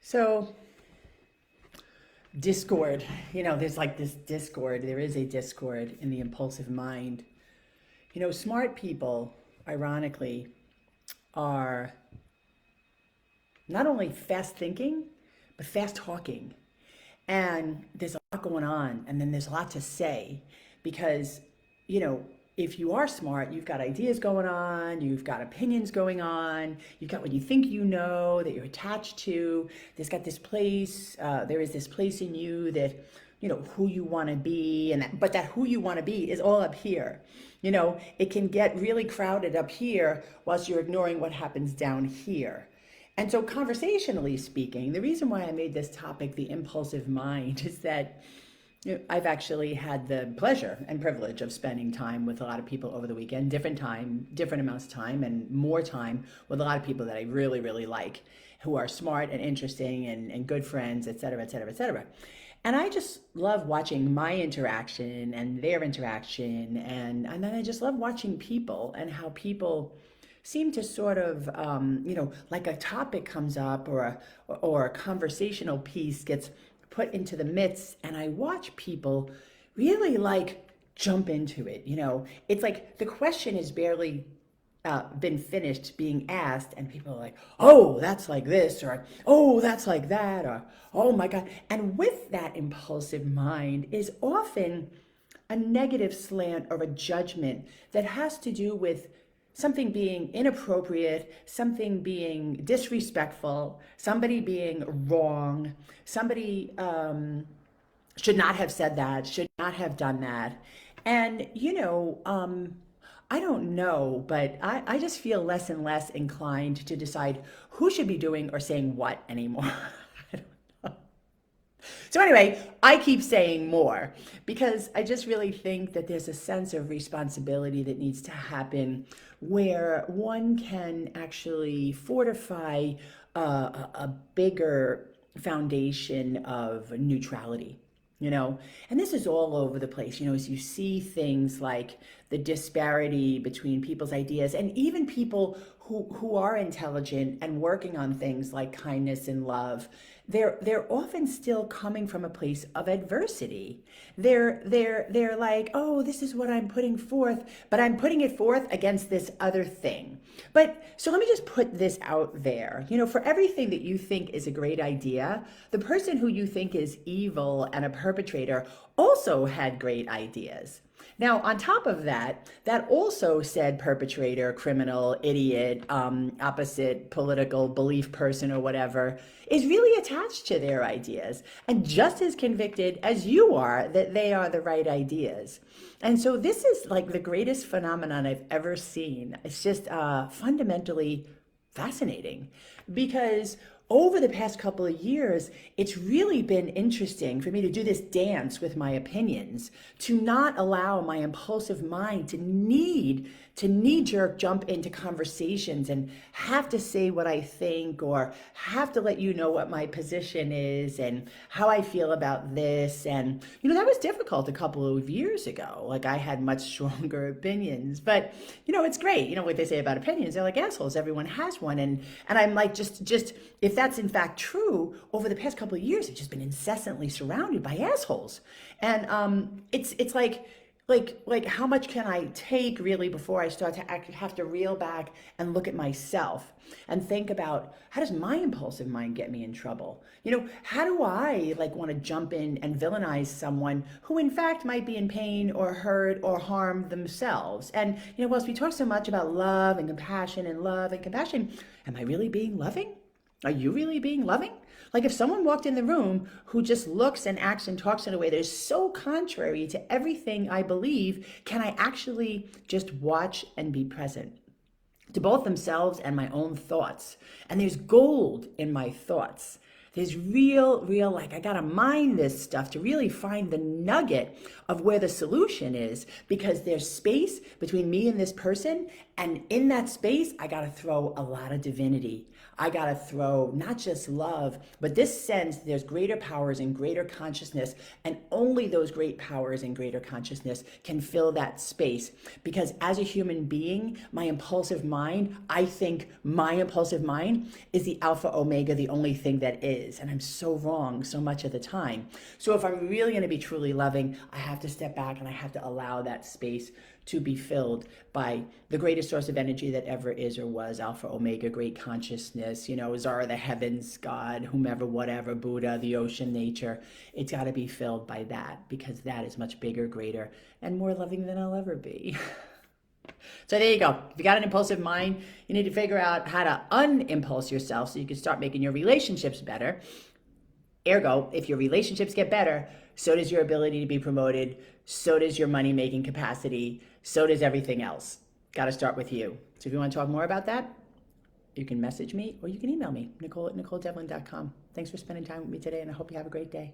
So, discord, there's like this discord. There is a discord in the impulsive mind. Smart people, ironically, are not only fast thinking, but fast talking. And there's a lot going on, and then there's a lot to say because, you know, if you are smart, you've got ideas going on, you've got opinions going on, you've got what you think you know that you're attached to. There is this place in you that, who you want to be, but that who you want to be is all up here. It can get really crowded up here whilst you're ignoring what happens down here. And so, conversationally speaking, the reason why I made this topic the impulsive mind is that I've actually had the pleasure and privilege of spending time with a lot of people over the weekend, different amounts of time, and more time with a lot of people that I really, really like, who are smart and interesting and good friends, et cetera, et cetera, et cetera. And I just love watching my interaction and their interaction. And then I just love watching people and how people seem to sort of, like a topic comes up or a conversational piece gets put into the midst, and I watch people really like jump into it. It's like the question is barely been finished being asked, and people are like, oh, that's like this, or oh, that's like that, or oh my God. And with that impulsive mind is often a negative slant or a judgment that has to do with something being inappropriate, something being disrespectful, somebody being wrong, somebody should not have said that, should not have done that. And, I don't know, but I just feel less and less inclined to decide who should be doing or saying what anymore. So anyway, I keep saying more because I just really think that there's a sense of responsibility that needs to happen where one can actually fortify a bigger foundation of neutrality. And this is all over the place, as you see things like the disparity between people's ideas and even people who are intelligent and working on things like kindness and love. They're often still coming from a place of adversity. They're like, oh, this is what I'm putting forth, but I'm putting it forth against this other thing. But so let me just put this out there. For everything that you think is a great idea, the person who you think is evil and a perpetrator also had great ideas. Now, on top of that, that also said perpetrator, criminal, idiot, opposite political belief person or whatever, is really attached to their ideas and just as convicted as you are that they are the right ideas. And so this is like the greatest phenomenon I've ever seen. It's just fundamentally fascinating because over the past couple of years, it's really been interesting for me to do this dance with my opinions, to not allow my impulsive mind to knee-jerk jump into conversations and have to say what I think or have to let you know what my position is and how I feel about this. And, that was difficult a couple of years ago. Like I had much stronger opinions, but, it's great. What they say about opinions, they're like assholes. Everyone has one. And I'm like, just if that's in fact true, over the past couple of years, I've just been incessantly surrounded by assholes. And it's like how much can I take really before I start to have to reel back and look at myself and think about how does my impulsive mind get me in trouble? How do I want to jump in and villainize someone who in fact might be in pain or hurt or harm themselves? And whilst we talk so much about love and compassion, am I really being loving? Are you really being loving? Like if someone walked in the room who just looks and acts and talks in a way that is so contrary to everything I believe, can I actually just watch and be present to both themselves and my own thoughts? And there's gold in my thoughts. There's real, I gotta mine this stuff to really find the nugget of where the solution is, because there's space between me and this person, And in that space, I got to throw a lot of divinity. I got to throw not just love, but this sense there's greater powers and greater consciousness, and only those great powers and greater consciousness can fill that space. Because as a human being, my impulsive mind, I think my impulsive mind is the alpha omega, the only thing that is. And I'm so wrong so much of the time. So if I'm really going to be truly loving, I have to step back and I have to allow that space to be filled by the greatest source of energy that ever is or was, alpha omega, great consciousness, Zara, the heavens, God, whomever, whatever, Buddha, the ocean, nature. It's got to be filled by that, because that is much bigger, greater, and more loving than I'll ever be. So there you go. If you got an impulsive mind, you need to figure out how to unimpulse yourself so you can start making your relationships better. Ergo, if your relationships get better, so does your ability to be promoted, so does your money-making capacity, so does everything else. Got to start with you. So if you want to talk more about that, you can message me or you can email me, Nicole@NicoleDevlin.com. Thanks for spending time with me today, and I hope you have a great day.